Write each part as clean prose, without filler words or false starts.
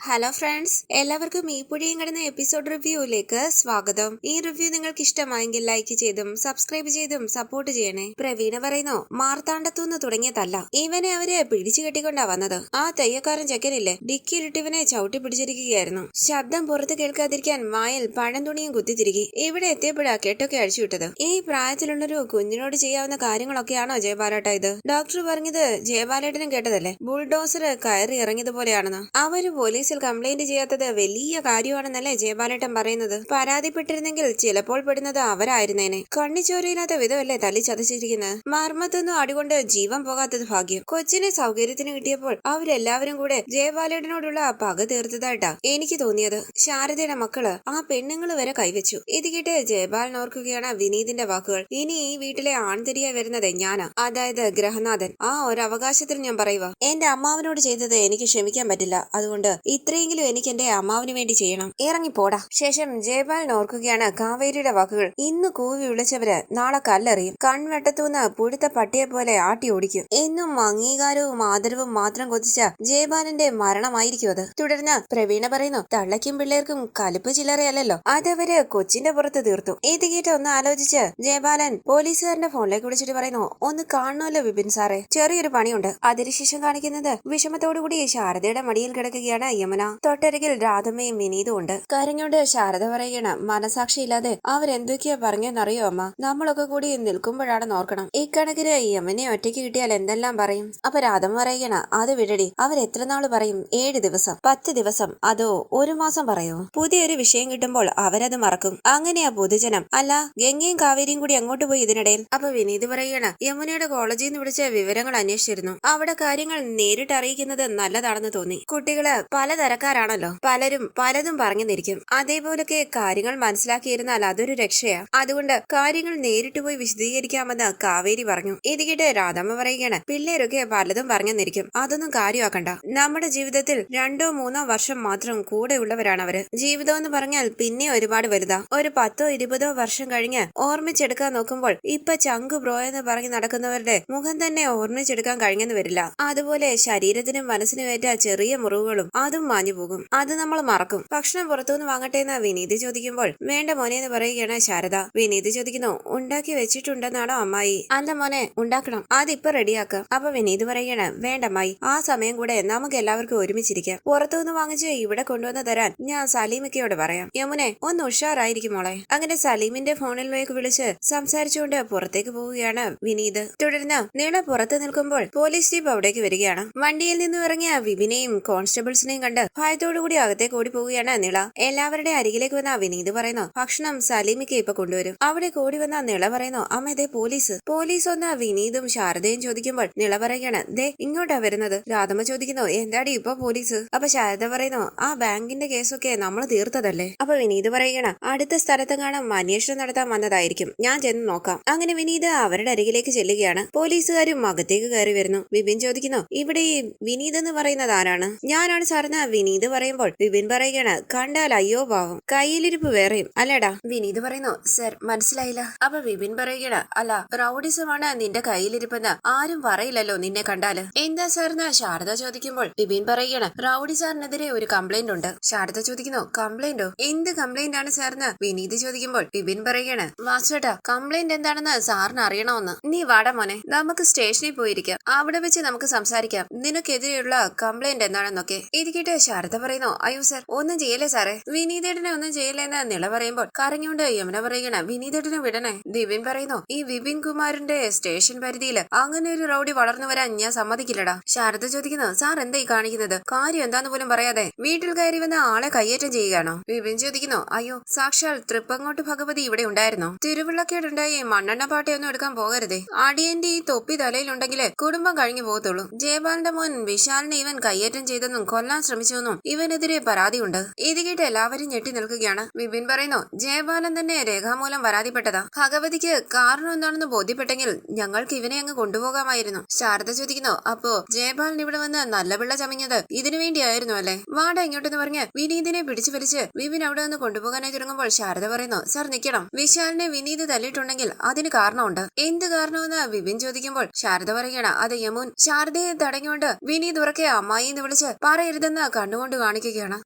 Hello friends, എല്ലാവർക്കും ഈ പുഴിയും കടന്ന എപ്പിസോഡ് റിവ്യൂയിലേക്ക് സ്വാഗതം. ഈ റിവ്യൂ നിങ്ങൾക്ക് ഇഷ്ടമായെങ്കിൽ ലൈക്ക് ചെയ്തും സബ്സ്ക്രൈബ് ചെയ്തും സപ്പോർട്ട് ചെയ്യണേ. പ്രവീണ പറയുന്നു, മാർത്താണ്ഡത്തുനിന്ന് തുടങ്ങിയതല്ല, ഇവനെ അവര് പിടിച്ചു കെട്ടിക്കൊണ്ടാ വന്നത്. ആ തെയ്യക്കാരൻ ചെക്കനില്ലേ, ഡിക്കിയിലിട്ടിവനെ ചവിട്ടി പിടിച്ചിരിക്കുകയായിരുന്നു. ശബ്ദം പുറത്ത് കേൾക്കാതിരിക്കാൻ വായിൽ പഴം തുണിയും കുത്തിത്തിരികി. ഇവിടെ എത്തിയപ്പോഴാ കെട്ടൊക്കെ അഴിച്ചുവിട്ടത്. ഈ പ്രായത്തിലുള്ളൊരു കുഞ്ഞിനോട് ചെയ്യാവുന്ന കാര്യങ്ങളൊക്കെയാണോ ജയബാലേട്ട ഇത്? ഡോക്ടർ പറഞ്ഞത് ജയബാലേട്ടനും കേട്ടതല്ലേ, ബുൾഡോസർ കയറി ഇറങ്ങിയതുപോലെയാണെന്ന്. അവര് പോലീസിൽ കംപ്ലൈന്റ് ചെയ്യാത്തത് വലിയ കാര്യമാണെന്നല്ലേ ജയബാലേട്ടൻ പറയുന്നത്. പരാതിപ്പെട്ടിരുന്നെങ്കിൽ ചിലപ്പോൾ പെടുന്നത് അവരായിരുന്നേനെ. കണ്ണിച്ചോരയില്ലാത്ത വിധമല്ലേ തല്ലി ചതച്ചിരിക്കുന്നത്. മർമ്മത്തൊന്നും അടികൊണ്ട് ജീവൻ പോകാത്തത് ഭാഗ്യം. കൊച്ചിനെ സൗകര്യത്തിന് കിട്ടിയപ്പോൾ അവരെല്ലാവരും കൂടെ ജയബാലേട്ടനോടുള്ള പക തീർത്തതായിട്ടാ എനിക്ക് തോന്നിയത്. ശാരദയുടെ മക്കള് ആ പെണ്ണുങ്ങള് വരെ കൈവച്ചു. ഇത് കേട്ട് ജയബാലൻ ഓർക്കുകയാണ് വിനീതിന്റെ വാക്കുകൾ. ഇനി ഈ വീട്ടിലെ ആൺതിരിയായി വരുന്നത് ഞാനാ, അതായത് ഗ്രഹനാഥൻ. ആ ഒരു അവകാശത്തിൽ ഞാൻ പറയുക, എന്റെ അമ്മാവനോട് ചെയ്തത് എനിക്ക് ക്ഷമിക്കാൻ പറ്റില്ല. അതുകൊണ്ട് ഇത്രയെങ്കിലും എനിക്ക് എന്റെ അമ്മാവിന് വേണ്ടി ചെയ്യണം. ഇറങ്ങിപ്പോടാ. ശേഷം ജയപാലൻ ഓർക്കുകയാണ് കാവേരിയുടെ വാക്കുകൾ. ഇന്ന് കൂവി വിളിച്ചവര് നാളെ കല്ലെറിയും. കൺവെട്ടത്തൂന്ന് പുഴുത്ത പട്ടിയെ പോലെ ആട്ടി ഓടിക്കും. എന്നും അംഗീകാരവും ആദരവും മാത്രം കൊതിച്ച ജയപാലന്റെ മരണമായിരിക്കും അത്. തുടർന്ന് പ്രവീണ പറയുന്നു, തള്ളയ്ക്കും പിള്ളേർക്കും കലിപ്പ് ചില്ലറയല്ലോ, അതവര് കൊച്ചിന്റെ പുറത്ത് തീർത്തു. ഇത് കേട്ട് ഒന്ന് ആലോചിച്ച് ജയപാലൻ പോലീസുകാരന്റെ ഫോണിലേക്ക് വിളിച്ചിട്ട് പറയുന്നു, ഒന്ന് കാണണമല്ലോ വിപിൻ സാറേ, ചെറിയൊരു പണിയുണ്ട്. അതിനുശേഷം കാണിക്കുന്നത് വിഷമത്തോടുകൂടി ശാരദയുടെ മടിയിൽ കിടക്കുകയാണ് യമുന. തൊട്ടരികിൽ രാധമ്മയും വിനീതും ഉണ്ട്. കരഞ്ഞോണ്ട് ശാരദ പറയുകയാണ്, മനസാക്ഷിയില്ലാതെ അവരെന്തൊക്കെയാ പറഞ്ഞെന്നറിയോ അമ്മ? നമ്മളൊക്കെ കൂടി നിൽക്കുമ്പോഴാണ് നോർക്കണം. ഇക്കണക്കിന് യമുനെ ഒറ്റയ്ക്ക് കിട്ടിയാൽ എന്തെല്ലാം പറയും. അപ്പൊ രാധമ്മ പറയുകയാണ്, അത് വിടടി, അവരെത്ര നാള് പറയും? 7 ദിവസം, 10 ദിവസം, അതോ 1 മാസം പറയോ? പുതിയൊരു വിഷയം കിട്ടുമ്പോൾ അവരത് മറക്കും. അങ്ങനെയാ പൊതുജനം. അല്ല, ഗംഗയും കാവേരിയും കൂടി അങ്ങോട്ട് പോയി ഇതിനിടയിൽ? അപ്പൊ വിനീത് പറയുകയാണ്, യമുനയുടെ കോളേജിൽ നിന്ന് വിളിച്ച വിവരങ്ങൾ അന്വേഷിച്ചിരുന്നു. അവിടെ കാര്യങ്ങൾ നേരിട്ട് അറിയിക്കുന്നത് നല്ലതാണെന്ന് തോന്നി. കുട്ടികള് പലതരക്കാരാണല്ലോ, പലരും പലതും പറഞ്ഞെന്നിരിക്കും. അതേപോലൊക്കെ കാര്യങ്ങൾ മനസ്സിലാക്കിയിരുന്നാൽ അതൊരു രക്ഷയാ. അതുകൊണ്ട് കാര്യങ്ങൾ നേരിട്ട് പോയി വിശദീകരിക്കാമെന്ന് കാവേരി പറഞ്ഞു. ഇത് കേട്ട് രാധമ്മ പറയുകയാണ്, പിള്ളേരൊക്കെ പലതും പറഞ്ഞെന്നിരിക്കും, അതൊന്നും കാര്യമാക്കണ്ട. നമ്മുടെ ജീവിതത്തിൽ 2 or 3 വർഷം മാത്രം കൂടെ ഉള്ളവരാണ് അവര്. ജീവിതം എന്ന് പറഞ്ഞാൽ പിന്നെ ഒരുപാട് വലുതാ. ഒരു 10 or 20 വർഷം കഴിഞ്ഞ് ഓർമ്മിച്ചെടുക്കാൻ നോക്കുമ്പോൾ ഇപ്പൊ ചങ്കു ബ്രോ എന്ന് പറഞ്ഞ് നടക്കുന്നവരുടെ മുഖം തന്നെ ഓർമ്മിച്ചെടുക്കാൻ കഴിഞ്ഞെന്ന് വരില്ല. അതുപോലെ ശരീരത്തിനും മനസ്സിനും ഏറ്റ ചെറിയ മുറിവുകളും അതും മാഞ്ഞു പോകും. അത് നമ്മൾ മറക്കും. ഭക്ഷണം പുറത്തുനിന്ന് വാങ്ങട്ടെ എന്ന് വിനീത് ചോദിക്കുമ്പോൾ വേണ്ട മോനെ എന്ന് പറയുകയാണ് ശാരദ. വിനീത് ചോദിക്കുന്നു, ഉണ്ടാക്കി വെച്ചിട്ടുണ്ടെന്നാണോ അമ്മായി? അല്ല മോനെ, ഉണ്ടാക്കണം, അതിപ്പോ റെഡിയാക്കാം. അപ്പൊ വിനീത് പറയുകയാണ്, വേണ്ട അമ്മായി, ആ സമയം കൂടെ നമുക്ക് എല്ലാവർക്കും ഒരുമിച്ചിരിക്കാം. പുറത്തുനിന്ന് വാങ്ങിച്ച് ഇവിടെ കൊണ്ടുവന്ന് തരാൻ ഞാൻ സലീമിക്കയോട് പറയാം. യമുനെ ഒന്ന് ഉഷാറായിരിക്കും മോളെ. അങ്ങനെ സലീമിന്റെ ഫോണിലേക്ക് വിളിച്ച് സംസാരിച്ചുകൊണ്ട് പുറത്തേക്ക് പോവുകയാണ് വിനീത്. തുടർന്ന് നീള പുറത്ത് നിൽക്കുമ്പോൾ പോലീസ് ജീപ്പ് അവിടേക്ക് വരികയാണ്. വണ്ടിയിൽ നിന്നും ഇറങ്ങിയ വിപിനെയും കോൺസ്റ്റബിൾസിനെയും കണ്ട് ഭയത്തോടുകൂടി അകത്തേക്ക് ഓടി പോവുകയാണ് നിള. എല്ലാവരുടെ അരികിലേക്ക് വന്ന വിനീത് പറയുന്നു, ഭക്ഷണം സലീമിക്ക് ഇപ്പൊ കൊണ്ടുവരും. അവിടെ കൂടി വന്ന നിള പറയുന്നു, അമ്മ ഇതേ പോലീസ്. പോലീസ് ഒന്ന് വിനീതും ശാരദയും ചോദിക്കുമ്പോൾ നിള പറയുകയാണ്, ദേ ഇങ്ങോട്ടാ വരുന്നത്. രാധമ്മ ചോദിക്കുന്നു, എന്താടി ഇപ്പൊ പോലീസ്? അപ്പൊ ശാരദ പറയുന്നു, ആ ബാങ്കിന്റെ കേസൊക്കെ നമ്മൾ തീർത്തതല്ലേ. അപ്പൊ വിനീത് പറയുകയാണ്, അടുത്ത സ്ഥലത്ത് കാണാൻ അന്വേഷണം നടത്താൻ വന്നതായിരിക്കും, ഞാൻ ചെന്ന് നോക്കാം. അങ്ങനെ വിനീത് അവരുടെ അരികിലേക്ക് ചെല്ലുകയാണ്. പോലീസുകാരും അകത്തേക്ക് കയറി വരുന്നു. വിപിൻ ചോദിക്കുന്നു, ഇവിടെ ഈ വിനീത് എന്ന് പറയുന്നത് ആരാണ്? ഞാനാണ് സാറിന് വിനീത് പറയുമ്പോൾ വിപിൻ പറയുകയാണ്, കണ്ടാൽ അയ്യോ പാവം, കയ്യിലിരിപ്പ് വേറെയും അല്ലേടാ. വിനീത് പറയുന്നു, സർ മനസ്സിലായില്ല. അപ്പൊ വിപിൻ പറയുകയാണ്, അല്ല റൗഡിസമാണ് നിന്റെ കയ്യിലിരിപ്പെന്ന് ആരും പറയില്ലല്ലോ നിന്നെ കണ്ടാല്. എന്താ സാറിന് ശാരദ ചോദിക്കുമ്പോൾ വിപിൻ പറയുകയാണ്, റൗഡി സാറിനെതിരെ ഒരു കംപ്ലൈന്റ് ഉണ്ട്. ശാരദ ചോദിക്കുന്നു, കംപ്ലൈന്റോ? എന്ത് കംപ്ലൈന്റ് ആണ് സാറിന് വിനീത് ചോദിക്കുമ്പോൾ വിപിൻ പറയുകയാണ്, വാസുവേട്ടാ കംപ്ലൈന്റ് എന്താണെന്ന് സാറിന് അറിയണമെന്ന്. നീ വാടാ മോനെ, നമുക്ക് സ്റ്റേഷനിൽ പോയിരിക്കാം, അവിടെ വെച്ച് നമുക്ക് സംസാരിക്കാം നിനക്കെതിരെയുള്ള കംപ്ലൈന്റ് എന്താണെന്നൊക്കെ. ഇത് കേട്ട് ശാരദ പറയുന്നു, അയ്യോ സാർ ഒന്നും ചെയ്യല്ലേ സാറേ, വിനീതേട്ടനെ ഒന്നും ചെയ്യല്ലേന്ന് നിള പറയുമ്പോൾ കരഞ്ഞുകൊണ്ട് യമുന പറയുകയാണ്, വിനീതേട്ടനെ വിടണേ. വിപിൻ പറയുന്നു, ഈ വിപിൻ കുമാറിന്റെ സ്റ്റേഷൻ പരിധിയിൽ അങ്ങനെ ഒരു റൗഡി വളർന്നു വരാൻ ഞാൻ സമ്മതിക്കില്ലടാ. ശാരദ ചോദിക്കുന്നു, സാർ എന്താ ഈ കാണിക്കുന്നത്? കാര്യം എന്താന്ന് പോലും പറയാതെ വീട്ടിൽ കയറി വന്ന ആളെ കയ്യേറ്റം ചെയ്യുകയാണോ? വിപിൻ ചോദിക്കുന്നു, അയ്യോ സാക്ഷാൽ തൃപ്പങ്ങോട്ട് ഭഗവതി ഇവിടെ ഉണ്ടായിരുന്നു. തിരുവിള്ളക്കേടുണ്ടായി മണ്ണെണ്ണ പാട്ടയൊന്നും എടുക്കാൻ പോകരുതേ. അടിയന്റെ ഈ തൊപ്പി തലയിലുണ്ടെങ്കിലേ കുടുംബം കഴിഞ്ഞു പോകത്തുള്ളൂ. ജയപാലിന്റെ മോൻ വിശാലിനെ ഇവൻ കയ്യേറ്റം ചെയ്തെന്നും കൊല്ലാൻ ശ്രമിച്ചുവെന്നും ഇവനെതിരെ പരാതിയുണ്ട്. ഇത് കേട്ട് എല്ലാവരും ഞെട്ടി നിൽക്കുകയാണ്. വിപിൻ പറയുന്നു, ജയപാലൻ തന്നെ രേഖാമൂലം പരാതിപ്പെട്ടതാ. ഭഗവതിക്ക് കാരണം എന്താണെന്ന് ബോധ്യപ്പെട്ടെങ്കിൽ ഞങ്ങൾക്ക് ഇവനെ അങ്ങ് കൊണ്ടുപോകാമായിരുന്നു. ശാരദ ചോദിക്കുന്നു, അപ്പോ ജയപാലൻ ഇവിടെ വന്ന് നല്ല പിള്ള ചമഞ്ഞത് ഇതിനു വേണ്ടിയായിരുന്നു അല്ലേ? വാട ഇങ്ങോട്ടെന്ന് പറഞ്ഞ് വിനീതിനെ പിടിച്ചു വലിച്ച് വിപിൻ അവിടെ നിന്ന് കൊണ്ടുപോകാനായി തുടങ്ങുമ്പോൾ ശാരദ പറയുന്നു, സാർ നിക്കണം, വിശാലിനെ വിനീത് തല്ലിയിട്ടുണ്ടെങ്കിൽ അതിന് കാരണമുണ്ട്. എന്ത് കാരണമെന്ന് വിപിൻ ചോദിക്കുമ്പോൾ ശാരദ പറയുകയാണ്, അത് യമുൻ. ശാരദയെ തടഞ്ഞുകൊണ്ട് വിനീത് ഉറക്കെ അമ്മായി എന്ന് വിളിച്ച് പറയരുതെന്ന് കണ്ണുകൊണ്ട് കാണിക്കുകയാണ്.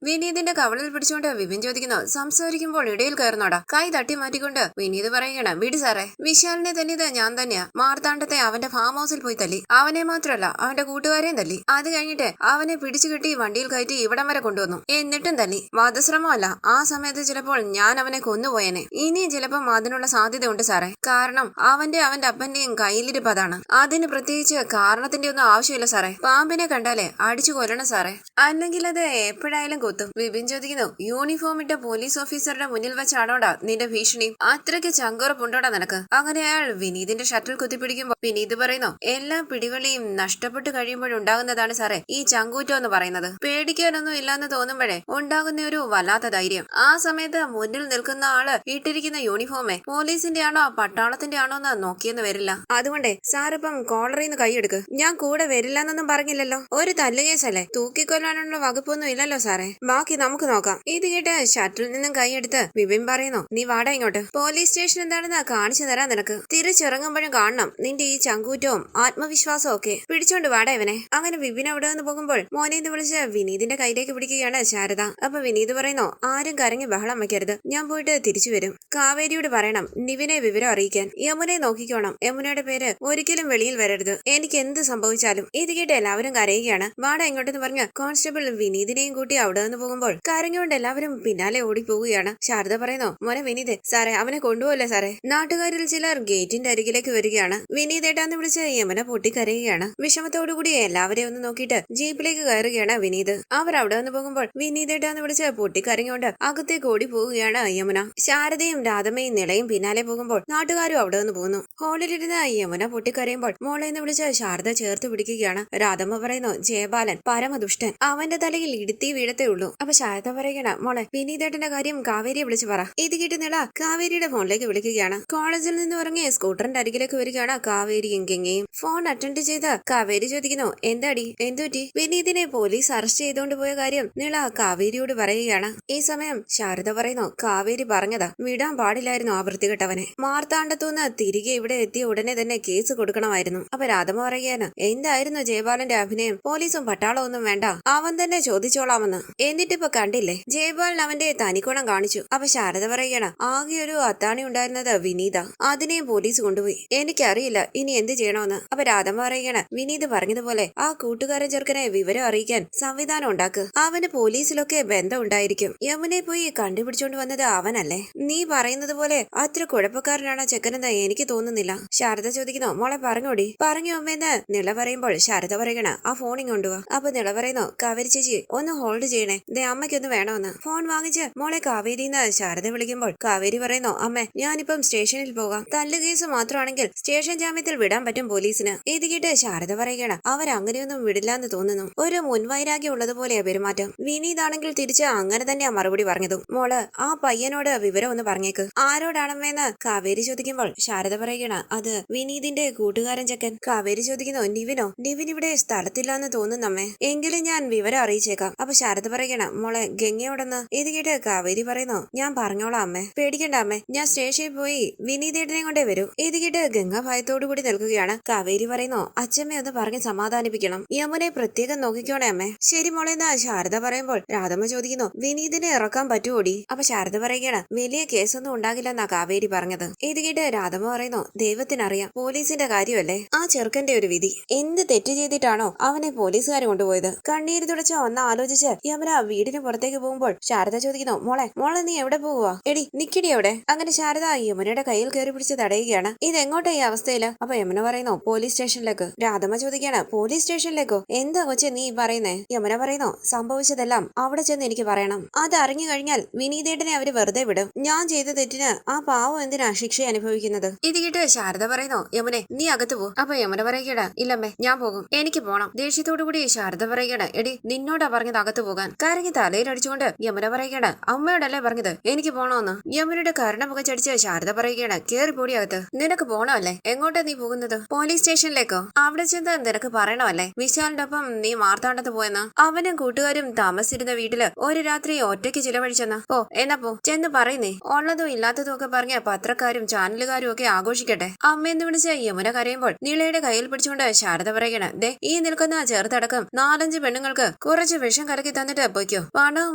വിനീതിന്റെ കവളിൽ പിടിച്ചുകൊണ്ട് വിപിൻ ചോദിക്കുന്നു, സംസാരിക്കുമ്പോൾ ഇടയിൽ കയറുന്നോടാ. കൈ തട്ടി മാറ്റിക്കൊണ്ട് വിനീത് പറയുകയാണ്, വിടി സാറേ, വിശാലിനെ തല്ലിയത് ഞാൻ തന്നെയാ. മാർത്താണ്ഡത്തെ അവന്റെ ഫാം ഹൗസിൽ പോയി തല്ലി. അവനെ മാത്രമല്ല അവന്റെ കൂട്ടുകാരെയും തല്ലി. അത് കഴിഞ്ഞിട്ട് അവനെ പിടിച്ചു കിട്ടി വണ്ടിയിൽ കയറ്റി ഇവിടം വരെ കൊണ്ടുവന്നു. എന്നിട്ടും തല്ലി. വധശ്രമമല്ല, ആ സമയത്ത് ചിലപ്പോൾ ഞാൻ അവനെ കൊന്നുപോയനെ. ഇനിയും ചിലപ്പം അതിനുള്ള സാധ്യത ഉണ്ട് സാറേ. കാരണം അവന്റെ അപ്പന്റെയും കയ്യിലിരിപ്പ് അതാണ്. അതിന് പ്രത്യേകിച്ച് കാരണത്തിന്റെ ഒന്നും ആവശ്യമില്ല സാറേ. പാമ്പിനെ കണ്ടാലേ അടിച്ചു കൊല്ലണം സാറേ, അല്ലെങ്കിൽ അത് എപ്പോഴായാലും കൊത്തും. വിപിൻ ചോദിക്കുന്നു, യൂണിഫോം ഇട്ട പോലീസ് ഓഫീസറുടെ മുന്നിൽ വെച്ചാണോടാ നിന്റെ ഭീഷണി? അത്രയ്ക്ക് ചങ്കുറപ്പുണ്ടോടാ നിനക്ക്? അങ്ങനെ അയാൾ വിനീതിന്റെ ഷട്ടിൽ കുത്തിപ്പിടിക്കുമ്പോൾ വിനീത് പറയുന്നു, എല്ലാ പിടിവളിയും നഷ്ടപ്പെട്ടു കഴിയുമ്പോഴുണ്ടാകുന്നതാണ് സാറേ ഈ ചങ്കൂറ്റം എന്ന് പറയുന്നത്. പേടിക്കാനൊന്നും ഇല്ലാന്ന് തോന്നുമ്പോഴേ ഉണ്ടാകുന്ന ഒരു വല്ലാത്ത ധൈര്യം. ആ സമയത്ത് മുന്നിൽ നിൽക്കുന്ന ആള് ഇട്ടിരിക്കുന്ന യൂണിഫോമേ പോലീസിന്റെ ആണോ പട്ടാളത്തിന്റെ ആണോ എന്ന് നോക്കിയെന്ന് വരില്ല. അതുകൊണ്ടേ സാറിപ്പം കോളറിൽ നിന്ന് കൈയെടുക്ക്. ഞാൻ കൂടെ വരില്ലെന്നൊന്നും പറഞ്ഞില്ലല്ലോ. ഒരു തല്ലുകേസല്ലേ, തൂക്കിക്കൊല്ലാനുള്ള വകുപ്പൊന്നും ഇല്ലല്ലോ സാറേ. ബാക്കി നമുക്ക് നോക്കാം. ഇത് കേട്ട് ഷട്ടിൽ നിന്നും കൈയെടുത്ത് വിപിൻ പറയുന്നു, നീ വാടാ ഇങ്ങോട്ട്. പോലീസ് സ്റ്റേഷൻ എന്താണെന്ന് കാണിച്ചു തരാൻ നിനക്ക്. തിരിച്ചിറങ്ങുമ്പോഴും കാണണം നിന്റെ ഈ ചങ്കൂറ്റവും ആത്മവിശ്വാസവും ഒക്കെ. പിടിച്ചോണ്ട് വാടാ ഇവനെ. അങ്ങനെ വിപിൻ അവിടെ നിന്ന് പോകുമ്പോൾ മോനെന്ന് വിളിച്ച് വിനീതിന്റെ കയ്യിലേക്ക് പിടിക്കുകയാണ് ശാരദ. അപ്പൊ വിനീത് പറയുന്നു, ആരും കരങ്ങി ബഹളം വയ്ക്കരുത്, ഞാൻ പോയിട്ട് തിരിച്ചു വരും. കാവേരിയോട് പറയണം നിവിനെ വിവരം അറിയിക്കാൻ. യമുനയെ നോക്കിക്കോണം. യമുനയുടെ പേര് ഒരിക്കലും വെളിയിൽ വരരുത്, എനിക്ക് എന്ത് സംഭവിച്ചാലും. ഇത് കേട്ട് എല്ലാവരും കരയുകയാണ്. വാട ഇങ്ങോട്ടെന്ന് പറഞ്ഞ് കോൺസ്റ്റബിൾ വിനീതിനെയും കൂട്ടി അവിടെ നിന്ന് പോകുമ്പോൾ കരഞ്ഞുകൊണ്ട് എല്ലാവരും പിന്നാലെ ഓടിപ്പോവുകയാണ്. ശാരദ പറയുന്നു, മോനെ വിനീത്, സാറേ അവനെ കൊണ്ടുപോകല്ലേ സാറേ. നാട്ടുകാരിൽ ചിലർ ഗേറ്റിന്റെ അരികിലേക്ക് വരികയാണ്. വിനീതേട്ടാന്ന് വിളിച്ച് യമുന പൊട്ടിക്കരയുകയാണ്. വിഷമത്തോടുകൂടി എല്ലാവരെയും ഒന്ന് നോക്കിയിട്ട് ജീപ്പിലേക്ക് കയറുകയാണ് വിനീത്. അവർ അവിടെ നിന്ന് പോകുമ്പോൾ വിനീതേട്ടാന്ന് വിളിച്ച് പൊട്ടിക്കരഞ്ഞുകൊണ്ട് അകത്തേക്ക് ഓടി പോവുകയാണ് യമുന. ശാരദയും രാധമ്മയും നിളയും പിന്നാലെ പോകുമ്പോൾ നാട്ടുകാരും അവിടെ നിന്ന് പോകുന്നു. ഹോളിലിരുന്ന് യമുന പൊട്ടിക്കരയുമ്പോൾ മോളെ എന്ന് വിളിച്ച് ശാരദ ചേർത്ത് പിടിക്കുകയാണ്. രാധമ്മ പറയുന്നു, ജയബാലൻ പരമദുഷ്ടൻ, അവന്റെ തലയിൽ ഇടുത്തി വീഴത്തേ ഉള്ളൂ. അപ്പൊ ശാരദ പറയുകയാണ്, മോളെ വിനീതേട്ടന്റെ കാര്യം കാവേരിയെ വിളിച്ച് പറ. ഇത് കേട്ട് നിള കാവേരിയുടെ ഫോണിലേക്ക് വിളിക്കുകയാണ്. കോളേജിൽ നിന്ന് ഇറങ്ങി സ്കൂട്ടറിന്റെ അരികിലേക്ക് വരികയാണ് കാവേരിയും ഗംഗയും. ഫോൺ അറ്റൻഡ് ചെയ്ത് കാവേരി ചോദിക്കുന്നു, എന്താടി, എന്തുപറ്റി? വിനീതിനെ പോലീസ് അറസ്റ്റ് ചെയ്തുകൊണ്ട് പോയ കാര്യം നിള കാവേരിയോട് പറയുകയാണ്. ഈ സമയം ശാരദ പറയുന്നു, കാവേരി പറഞ്ഞതാ, വിടാൻ പാടില്ലായിരുന്നു ആ വൃത്തികെട്ടവനെ. മാർത്താണ്ഡത്തുനിന്ന് തിരികെ ഇവിടെ എത്തിയ ഉടനെ തന്നെ കേസ് കൊടുക്കണമായിരുന്നു. അപ്പൊ രാധമ്മ പറയുകയാണ്, എന്തായിരുന്നു ജയപാലന്റെ അഭിനയം? പോലീസും പട്ടാളവും ഒന്നും വേണ്ട, അവൻ തന്നെ ചോദിച്ചോളാമെന്ന്. എന്നിട്ടിപ്പോ കണ്ടില്ലേ, ജയപാലൻ അവന്റെ തനിക്കോണം കാണിച്ചു. അപ്പൊ ശാരദ പറയുകയാണ്, ആകെ ഒരു അത്താണി ഉണ്ടായിരുന്നത് വിനീത, അതിനെയും പോലീസ് കൊണ്ടുപോയി. എനിക്കറിയില്ല ഇനി എന്ത് ചെയ്യണമെന്ന്. അപ്പൊ രാധമ്മ പറയുകയാണ്, വിനീത് പറഞ്ഞതുപോലെ ആ കൂട്ടുകാരൻ ചെറുക്കനെ വിവരം അറിയിക്കാൻ സംവിധാനം ഉണ്ടാക്ക്. അവന് പോലീസിലൊക്കെ ബന്ധം ഉണ്ടായിരിക്കും. യമുനെ പോയി കണ്ടുപിടിച്ചോണ്ട് വന്നത് അവനല്ലേ? നീ പറയുന്നത് പോലെ അത്ര കുഴപ്പക്കാരനാണ് ചെക്കനെന്ന് എനിക്ക് തോന്നുന്നില്ല. ശാരദ ചോദിക്കുന്നു, മോളെ പറഞ്ഞോടി. പറഞ്ഞു അമ്മയെന്ന് നിള പറയുമ്പോൾ ശാരദ പറയണ, ആ ഫോണിങ് കൊണ്ടുപോവാ. അപ്പൊ നിള പറയുന്നു, കാവേരി ചേച്ചി ഒന്ന് ഹോൾഡ് ചെയ്യണേ, ദേ അമ്മയ്ക്കൊന്ന് വേണമെന്ന്. ഫോൺ വാങ്ങിച്ച് മോളെ കാവേരിന്ന് ശാരദ വിളിക്കുമ്പോൾ കാവേരി പറയുന്നു, അമ്മേ ഞാനിപ്പം സ്റ്റേഷനിൽ പോകാം. തല്ലു കേസ് മാത്രമാണെങ്കിൽ സ്റ്റേഷൻ ജാമ്യത്തിൽ വിടാൻ പറ്റും പോലീസിന്. ഇത് കേട്ട് ശാരദ പറയുകയാണ്, അവരങ്ങനെയൊന്നും വിടില്ലാന്ന് തോന്നുന്നു. ഒരു മുൻവൈരാഗ്യം ഉള്ളതുപോലെയാ പെരുമാറ്റം. വിനീതാണെങ്കിൽ തിരിച്ച് അങ്ങനെ തന്നെയാ മറുപടി പറഞ്ഞതും. മോള് ആ പയ്യനോട് വിവരം ഒന്ന് പറഞ്ഞേക്ക്. ആരോടാണമ്മേന്ന് കാവേരി ചോദിക്കുമ്പോൾ ശാരദ പറയുകയാണ്, അത് വിനീതിന്റെ കൂട്ടുകാരൻ ചെക്കൻ. കാവേരി ചോദിക്കുന്നു, നിവിനോ? നിവിൻ ഇവിടെ സ്ഥലത്തില്ലാന്ന് തോന്നുന്നമ്മേ, എങ്കിലും ഞാൻ വിവരം അറിയിച്ചേക്കാം. അപ്പൊ ശാരദ പറയുകയാണ്, മോളെ ഗംഗയോടൊന്ന്. ഇത് കേട്ട് കാവേരി പറയുന്നു, ഞാൻ പറഞ്ഞോളാം അമ്മേ, പേടിക്കണ്ട അമ്മേ, ഞാൻ സ്റ്റേഷനിൽ പോയി വിനീതേട്ടനെ കൊണ്ടേ വരൂ. ഇത് കേട്ട് ഗംഗ ഭയത്തോടു കൂടി നിൽക്കുകയാണ്. കാവേരി പറയുന്നു, അച്ഛമ്മ ഒന്ന് പറഞ്ഞ് സമാധാനിപ്പിക്കണം, യമുനെ പ്രത്യേകം നോക്കിക്കോണേ അമ്മേ. ശരി മോളെന്ന് ശാരദ പറയുമ്പോൾ രാധമ്മ ചോദിക്കുന്നു, വിനീതിനെ ഇറക്കാൻ പറ്റുമോടി? അപ്പൊ ശാരദ പറയുകയാണ്, വലിയ കേസൊന്നും ഉണ്ടാകില്ലെന്നാ കാവേരി പറഞ്ഞത്. ഇത് കേട്ട് രാധമ്മ പറയുന്നു, ദൈവത്തിനറിയാം, പോലീസിന്റെ കാര്യമല്ലേ, ആ ചെറുക്കന്റെ ഒരു വിധി. എന്ത് തെറ്റ് ചെയ്തിട്ടാണോ അവനെ പോലീസുകാർ കൊണ്ടുപോയത്? കണ്ണീര് തുടച്ച ഒന്ന് ആലോചിച്ച് യമുന വീടിന് പുറത്തേക്ക് പോകുമ്പോൾ ശാരദ ചോദിക്കുന്നു, മോളെ നീ എവിടെ പോവുക? എടി നിക്കടി എവിടെ? അങ്ങനെ ശാരദ യമുനയുടെ കയ്യിൽ കയറി പിടിച്ച് തടയുകയാണ്. ഇതെങ്ങോട്ടാ ഈ അവസ്ഥയില്? അപ്പൊ യമുന പറയുന്നു, പോലീസ് സ്റ്റേഷനിലേക്ക്. രാധമ്മ ചോദിക്കുകയാണ്, പോലീസ് സ്റ്റേഷനിലേക്കോ? എന്താ കൊച്ചെ നീ പറയുന്നേ? യമുന പറയുന്നു, സംഭവിച്ചതെല്ലാം അവിടെ ചെന്ന് എനിക്ക് പറയണം. അത് അറിഞ്ഞു കഴിഞ്ഞാൽ വിനീതേട്ടനെ അവര് വെറുതെ വിടും. ഞാൻ ചെയ്ത തെറ്റിന് ആ പാവം എന്തിനാ ശിക്ഷ അനുഭവിക്കുന്നത്? ഇത് കേട്ട് ശാരദ പറയുന്നു, യമുനെ നീ അകത്ത് പോ. അപ്പൊ യമുന പറയുകയാണ്, ഇല്ലമ്മേ ഞാൻ പോകും, എനിക്ക് പോണം. ദേഷ്യത്തോടു കൂടി ശാരദ പറയുകയാണ്, എടി നിന്നോടാ പറഞ്ഞത് അകത്ത് പോകാൻ. കരങ്ങി തലയിലടിച്ചുകൊണ്ട് യമുന പറയുകയാണ്, അമ്മയോടല്ലേ പറഞ്ഞത് എനിക്ക് പോണോന്ന്. യമുനയുടെ കരുണ പുകച്ചടിച്ച് ശാരദ പറയുകയാണ്, കേറി പോടി അകത്ത്. നിനക്ക് പോണമല്ലേ? എങ്ങോട്ടാ നീ പോകുന്നത്? പോലീസ് സ്റ്റേഷനിലേക്കോ? അവിടെ ചെന്ന് നിനക്ക് പറയണമല്ലേ വിശാലിന്റെ ഒപ്പം നീ മാർത്താണ്ഡത്ത് പോയെന്ന്? അവനും കൂട്ടുകാരും താമസിച്ചിരുന്ന വീട്ടില് ഒരു രാത്രി ഒറ്റയ്ക്ക് ചിലവഴിച്ചെന്ന്. ഓ എന്നാ പോ, ചെന്ന് പറയുന്നേ. ഉള്ളതും ഇല്ലാത്തതും ഒക്കെ പറഞ്ഞ പത്രക്കാരും ചാനലുകാരും ഒക്കെ ആഘോഷിക്കട്ടെ. അമ്മയെന്ന് വിളിച്ച് യമുന കരയുമ്പോൾ നീളയുടെ കയ്യിൽ പിടിച്ചുകൊണ്ട് ശാരദ പറയുകയാണ്, ദേ ഈ നിൽക്കുന്ന ചെറുതടക്കം 4-5 പെണ്ണുങ്ങൾക്ക് കുറെ കുറച്ച് വിഷം കലക്കി തന്നിട്ട് പൊയ്ക്കോ. പണവും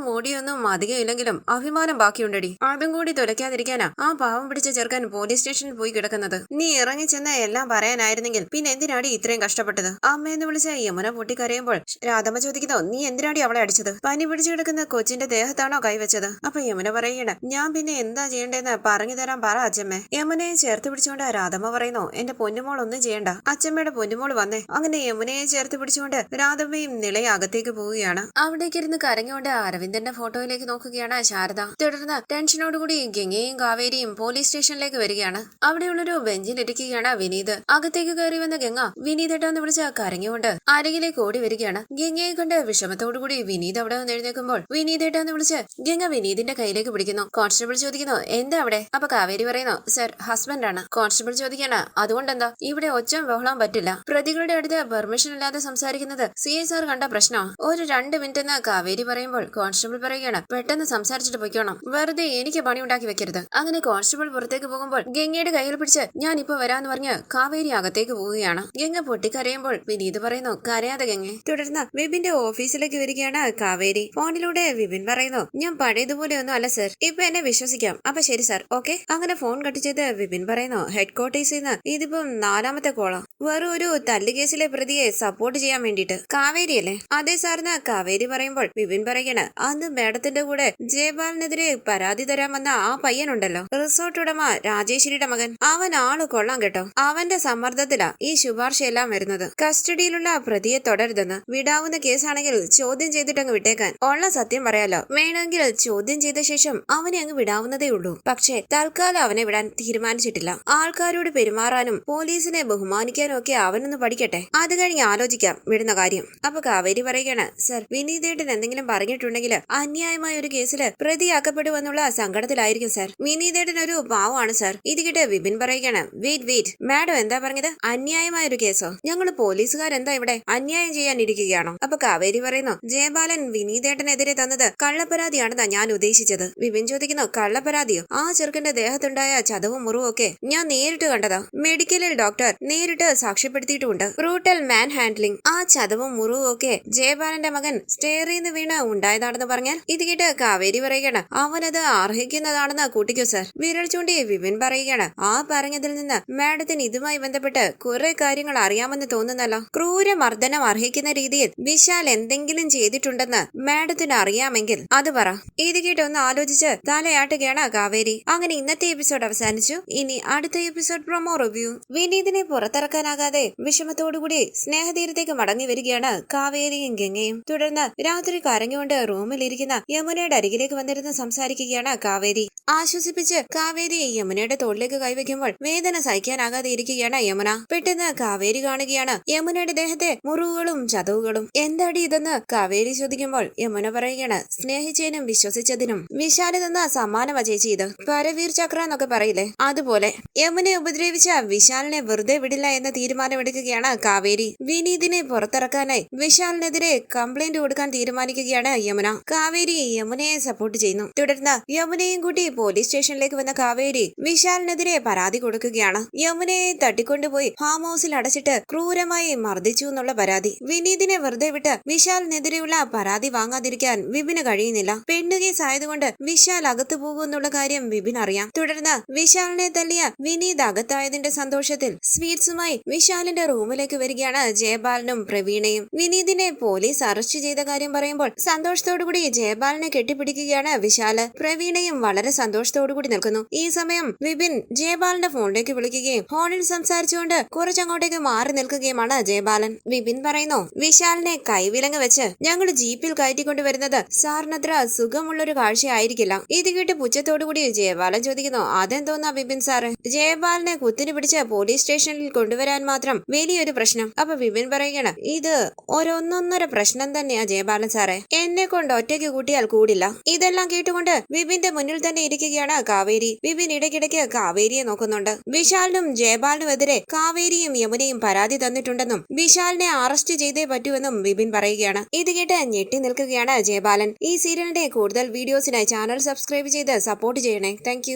മൂടിയൊന്നും അധികമില്ലെങ്കിലും അഭിമാനം ബാക്കിയുണ്ടടി. അതും കൂടി തുലയ്ക്കാതിരിക്കാനാ ആ പാവം പിടിച്ച ചെറുക്കൻ പോലീസ് സ്റ്റേഷനിൽ പോയി കിടക്കുന്നത്. നീ ഇറങ്ങിച്ചെന്ന എല്ലാം പറയാനായിരുന്നെങ്കിൽ പിന്നെ എന്തിനാടി ഇത്രയും കഷ്ടപ്പെട്ടത്? അമ്മയെന്ന് വിളിച്ച യമുന പൊട്ടിക്കരയുമ്പോൾ രാധമ്മ ചോദിക്കുന്നു, നീ എന്തിനാടി അവളെ അടിച്ചത്? പനി പിടിച്ചു കിടക്കുന്ന കൊച്ചിന്റെ ദേഹത്താണോ കൈവച്ചത്? അപ്പൊ യമുന പറയുകയാണ്, ഞാൻ പിന്നെ എന്താ ചെയ്യേണ്ടതെന്ന് പറഞ്ഞു തരാൻ പറ അച്ഛമ്മേ. യമുനയെ ചേർത്ത് പിടിച്ചുകൊണ്ട് രാധമ്മ പറയുന്നു, എന്റെ പൊന്നുമോൾ ഒന്നും ചെയ്യണ്ട, അച്ഛമ്മയുടെ പൊന്നുമോൾ വന്നേ. അങ്ങനെ യമുനയെ ചേർത്ത് പിടിച്ചുകൊണ്ട് രാധമ്മയും നിലയെ അകത്തേക്ക് പോവുകയാണ്. അവിടേക്ക് ഇരുന്ന് കരഞ്ഞുകൊണ്ട് അരവിന്ദന്റെ ഫോട്ടോയിലേക്ക് നോക്കുകയാണ് ശാരദ. തുടർന്ന് ടെൻഷനോടുകൂടി ഗംഗയും കാവേരിയും പോലീസ് സ്റ്റേഷനിലേക്ക് വരികയാണ്. അവിടെയുള്ളൊരു ബെഞ്ചിലിരിക്കുകയാണ് വിനീത്. അകത്തേക്ക് കയറി വന്ന ഗംഗ വിനീതേട്ടാന്ന് വിളിച്ച കരഞ്ഞുകൊണ്ട് അരികിലേക്ക് ഓടി വരികയാണ്. ഗംഗയെ കണ്ട് വിഷമത്തോടുകൂടി വിനീത് അവിടെ നിന്ന് എഴുന്നേൽക്കുമ്പോൾ വിനീതേട്ടാന്ന് വിളിച്ച് ഗംഗ വിനീതിന്റെ കയ്യിലേക്ക് പിടിക്കുന്നു. കോൺസ്റ്റബിൾ ചോദിക്കുന്നു, എന്താ അവിടെ? അപ്പൊ കാവേരി പറയുന്നു, സർ ഹസ്ബൻഡ് ആണ്. കോൺസ്റ്റബിൾ ചോദിക്കാണ്, അതുകൊണ്ടെന്താ? ഇവിടെ ഒച്ചയും ബഹളവും പറ്റില്ല. പ്രതികളുടെ അടുത്ത് പെർമിഷൻ ഇല്ലാതെ സംസാരിക്കുന്നത് CSR കണ്ട പ്രശ്നമാണ്. ഒരു 2 മിനിറ്റ് എന്ന് കാവേരി പറയുമ്പോൾ കോൺസ്റ്റബിൾ പറയുകയാണ്, പെട്ടെന്ന് സംസാരിച്ചിട്ട് പൊയ്ക്കോണം, വെറുതെ എനിക്ക് പണി ഉണ്ടാക്കി വെക്കരുത്. അങ്ങനെ കോൺസ്റ്റബിൾ പുറത്തേക്ക് പോകുമ്പോൾ ഗംഗയുടെ കയ്യിൽ പിടിച്ച് ഞാൻ ഇപ്പൊ വരാന്ന് പറഞ്ഞ് കാവേരി അകത്തേക്ക് പോവുകയാണ്. ഗംഗ പൊട്ടിക്കരയുമ്പോൾ വിനീത് പറയുന്നു, കരയാതെ ഗംഗെ. തുടർന്ന് വിപിന്റെ ഓഫീസിലേക്ക് വരികയാണ് കാവേരി. ഫോണിലൂടെ വിപിൻ പറയുന്നു, ഞാൻ പഴയതുപോലെ ഒന്നും അല്ല സർ, ഇപ്പൊ എന്നെ വിശ്വസിക്കാം. അപ്പൊ ശരി സർ, ഓക്കെ. അങ്ങനെ ഫോൺ കട്ട് ചെയ്ത് വിപിൻ പറയുന്നു, ഹെഡ് ക്വാർട്ടേഴ്സിൽ നിന്ന് ഇതിപ്പം 4ാമത്തെ കോളാ. വെറും ഒരു തല്ലുകേസിലെ പ്രതിയെ സപ്പോർട്ട് ചെയ്യാൻ വേണ്ടിട്ട്. കാവേരിയല്ലേ? അതെ സാറിന് കാവേരി പറയുമ്പോൾ വിപിൻ പറയണ്, അന്ന് മേഡത്തിന്റെ കൂടെ ജയപാലിനെതിരെ പരാതി തരാൻ വന്ന ആ പയ്യനുണ്ടല്ലോ, റിസോർട്ട് ഉടമ രാജേശ്വരിയുടെ മകൻ, അവൻ ആള് കൊള്ളാം കേട്ടോ. അവന്റെ സമ്മർദ്ദത്തിലാ ഈ ശുപാർശയെല്ലാം വരുന്നത്. കസ്റ്റഡിയിലുള്ള പ്രതിയെ തുടരുതെന്ന്, വിടാവുന്ന കേസാണെങ്കിൽ ചോദ്യം ചെയ്തിട്ടങ്ങ് വിട്ടേക്കാൻ. ഉള്ള സത്യം പറയാലോ, വേണമെങ്കിൽ ചോദ്യം ചെയ്ത ശേഷം അവനെ അങ്ങ് വിടാവുന്നതേ ഉള്ളൂ. പക്ഷേ തൽക്കാലം അവനെ വിടാൻ തീരുമാനിച്ചിട്ടില്ല. ആൾക്കാരോട് പെരുമാറാനും പോലീസിനെ ബഹുമാനിക്കാനും ഒക്കെ അവനൊന്ന് പഠിക്കട്ടെ, അത് കഴിഞ്ഞ് ആലോചിക്കാം വിടുന്ന കാര്യം. അപ്പൊ കാവേരി പറയുകയാണ്, സർ വിനീതേട്ടൻ എന്തെങ്കിലും പറഞ്ഞിട്ടുണ്ടെങ്കിൽ അന്യായമായ ഒരു കേസില് പ്രതിയാക്കപ്പെടുമെന്നുള്ള സങ്കടത്തിലായിരിക്കും സർ. വിനീതേട്ടൻ ഒരു പാവമാണ് സർ. ഇത് കേട്ട് വിപിൻ പറയുകയാണ്, വെയിറ്റ് മാഡം എന്താ പറഞ്ഞത്? അന്യായമായ ഒരു കേസോ? ഞങ്ങള് പോലീസുകാരെന്താ ഇവിടെ അന്യായം ചെയ്യാൻ ഇരിക്കുകയാണോ? അപ്പൊ കാവേരി പറയുന്നു, ജയപാലൻ വിനീതേട്ടനെതിരെ തന്നത് കള്ളപ്പരാതിയാണെന്നാ ഞാൻ ഉദ്ദേശിച്ചത്. വിപിൻ ചോദിക്കുന്നു, കള്ളപ്പരാതിയോ? ആ ചെറുക്കന്റെ ദേഹത്തുണ്ടായ ചതവും മുറിവും ഒക്കെ ഞാൻ നേരിട്ട് കണ്ടതാ. മെഡിക്കലിൽ ഡോക്ടർ നേരിട്ട് സാക്ഷ്യപ്പെടുത്തിയിട്ടുമുണ്ട്. ബ്രൂട്ടൽ മാൻ ഹാൻഡ്ലിംഗ്. ആ ചതവും മുറിവും ഒക്കെ ജയപാലന്റെ മകൻ സ്റ്റെയറിന്ന് വീണ് ഉണ്ടായതാണെന്ന് പറഞ്ഞാൽ? ഇത് കേട്ട് കാവേരി പറയുകയാണ്, അവനത് അർഹിക്കുന്നതാണെന്ന് കൂട്ടിക്കോ സർ. വിരൽ ചൂണ്ടി വിപിൻ പറയുകയാണ്, ആ പറഞ്ഞതിൽ നിന്ന് മാഡത്തിന് ഇതുമായി ബന്ധപ്പെട്ട് കുറെ കാര്യങ്ങൾ അറിയാമെന്ന് തോന്നുന്നല്ലോ. ക്രൂരമർദ്ദനം അർഹിക്കുന്ന രീതിയിൽ വിശാൽ എന്തെങ്കിലും ചെയ്തിട്ടുണ്ടെന്ന് മാഡത്തിന് അറിയാമെങ്കിൽ അത് പറ. ഇത് കേട്ട് ഒന്ന് ആലോചിച്ച് തലയാട്ടുകയാണ് കാവേരി. അങ്ങനെ ഇന്നത്തെ എപ്പിസോഡ് അവസാനിച്ചു. ഇനി അടുത്ത എപ്പിസോഡ് പ്രൊമോ റിവ്യൂ. വിനീതിനെ പുറത്തിറക്കാനാകാതെ വിഷമത്തോടുകൂടി സ്നേഹതീരത്തേക്ക് മടങ്ങി വരികയാണ് കാവേരിയും ഗംഗയും. തുടർന്ന് രാത്രി കരഞ്ഞുകൊണ്ട് റൂമിലിരിക്കുന്ന യമുനയുടെ അരികിലേക്ക് വന്നിരുന്ന് സംസാരിക്കുകയാണ് കാവേരി. ആശ്വസിപ്പിച്ച് കാവേരി യമുനയുടെ തോളിലേക്ക് കൈവയ്ക്കുമ്പോൾ വേദന സഹിക്കാനാകാതെ ഇരിക്കുകയാണ് യമുന. പെട്ടെന്ന് കാവേരി കാണുകയാണ് യമുനയുടെ ദേഹത്തെ മുറിവുകളും ചതവുകളും. എന്താടി ഇതെന്ന് കാവേരി ചോദിക്കുമ്പോൾ യമുന പറയുകയാണ്, സ്നേഹിച്ചതിനും വിശ്വസിച്ചതിനും വിശാല് തന്ന സമ്മാനമാ ചേച്ചി ഇത്. പരവീർ ചക്ര എന്നൊക്കെ പറയില്ലേ, അതുപോലെ. യമുനെ ഉപദ്രവിച്ച വിശാലിനെ വെറുതെ വിടില്ല എന്ന തീരുമാനമെടുക്കുകയാണ് കാവേരി. വിനീതിനെ പുറത്തിറക്കാനായി വിശാലിനെതിരെ കംപ്ലൈന്റ് കൊടുക്കാൻ തീരുമാനിക്കുകയാണ് യമുന. കാവേരി യമുനയെ സപ്പോർട്ട് ചെയ്യുന്നു. തുടർന്ന് യമുനയും കൂട്ടി പോലീസ് സ്റ്റേഷനിലേക്ക് വന്ന കാവേരി വിശാലിനെതിരെ പരാതി കൊടുക്കുകയാണ്. യമുനയെ തട്ടിക്കൊണ്ടുപോയി ഫാം ഹൗസിൽ അടച്ചിട്ട് ക്രൂരമായി മർദ്ദിച്ചു എന്നുള്ള പരാതി. വിനീതിനെ വെറുതെ വിട്ട് വിശാലിനെതിരെയുള്ള പരാതി വാങ്ങാതിരിക്കാൻ വിപിന് കഴിയുന്നില്ല. പെണ്ണുകേസ് ആയതുകൊണ്ട് വിശാൽ അകത്തു പോകുമെന്നുള്ള കാര്യം വിപിൻ അറിയാം. തുടർന്ന് വിശാലിനെ തല്ലിയ വിനീത് അകത്തായതിന്റെ സന്തോഷത്തിൽ സ്വീറ്റ്സുമായി വിശാലിന്റെ റൂമിലേക്ക് വരികയാണ് ജയപാലനും പ്രവീണയും. വിനീതിനെ പോലീസ് അറസ്റ്റ് ചെയ്ത കാര്യം പറയുമ്പോൾ സന്തോഷത്തോടുകൂടി ജയപാലനെ കെട്ടിപ്പിടിക്കുകയാണ് വിശാല്. പ്രവീണയും വളരെ സന്തോഷത്തോടുകൂടി നിൽക്കുന്നു. ഈ സമയം വിപിൻ ജയപാലന്റെ ഫോണിലേക്ക് വിളിക്കുകയും ഫോണിൽ സംസാരിച്ചുകൊണ്ട് കുറച്ചങ്ങോട്ടേക്ക് മാറി നിൽക്കുകയുമാണ് ജയപാലൻ. വിപിൻ പറയുന്നു, വിശാലിനെ കൈവിലങ്ങ് വെച്ച് ഞങ്ങൾ ജീപ്പിൽ കയറ്റിക്കൊണ്ടുവരുന്നത് സാറിനത്ര സുഖമുള്ളൊരു കാഴ്ചയായിരിക്കില്ല. ഇത് കേട്ട് പുച്ഛത്തോടുകൂടി ജയപാലൻ ചോദിക്കുന്നു, അതെന്തോന്നാ വിപിൻ സാറ്? ജയപാലനെ കുത്തിനു പിടിച്ച് പോലീസ് സ്റ്റേഷനിൽ കൊണ്ടുവരാൻ മാത്രം വലിയൊരു പ്രശ്നം? അപ്പൊ വിപിൻ പറയുകയാണ്, ഇത് ഒരൊന്നൊന്നര പ്രശ്നം തന്നെയാ ജയപാലൻ സാറേ, എന്നെ കൊണ്ട് ഒറ്റയ്ക്ക് കൂട്ടിയാൽ കൂടില്ല. ഇതെല്ലാം കേട്ടുകൊണ്ട് വിപിന്റെ മുന്നിൽ തന്നെ ഇരിക്കുകയാണ് കാവേരി. വിപിൻ ഇടയ്ക്കിടയ്ക്ക് കാവേരിയെ നോക്കുന്നുണ്ട്. വിശാലിനും ജയപാലിനുമെതിരെ കാവേരിയും യമുനയും പരാതി തന്നിട്ടുണ്ടെന്നും വിശാലിനെ അറസ്റ്റ് ചെയ്തേ പറ്റൂവെന്നും വിപിൻ പറയുകയാണ്. ഇത് കേട്ട് ഞെട്ടി നിൽക്കുകയാണ് ജയപാലൻ. ഈ സീരിയലിന്റെ കൂടുതൽ വീഡിയോസിനായി ചാനൽ സബ്സ്ക്രൈബ് ചെയ്ത് സപ്പോർട്ട് ചെയ്യണേ. താങ്ക്